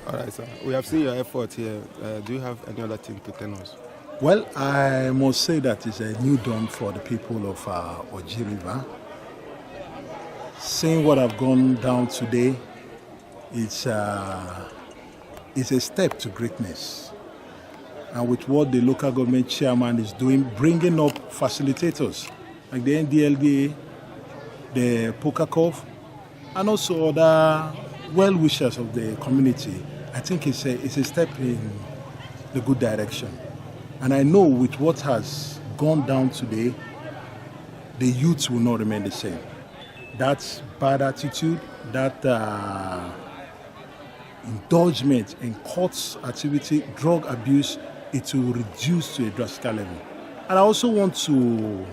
All right, sir. We have seen your effort here. Do you have any other thing to tell us? Well, I must say that it's a new dawn for the people of Oji-River. Seeing what I've gone down today, it's a step to greatness. And with what the local government chairman is doing, bringing up facilitators like the NDLDA, the POCACOV, and also other well-wishers of the community, I think it's a step in the good direction. And I know with what has gone down today, the youth will not remain the same. That bad attitude, that indulgence in courts activity, drug abuse, it will reduce to a drastic level. And I also want to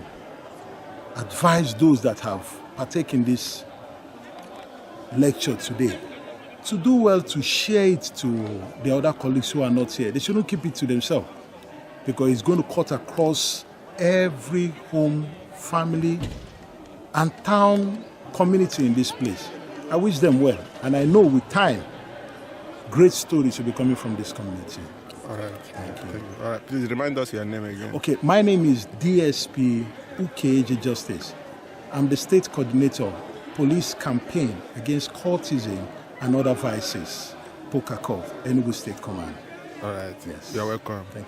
advise those that have partaken in this lecture today to do well to share it to the other colleagues who are not here. They shouldn't keep it to themselves, because it's going to cut across every home, family, and town community in this place. I wish them well, and I know with time, great stories will be coming from this community. All right. Thank you. All right. Please remind us your name again. Okay, my name is DSP Ukeje Justice. I'm the state coordinator, police campaign against cultism and other vices, POCACOV, Elugwu State Command. All right. Yes. You're welcome. Thank you.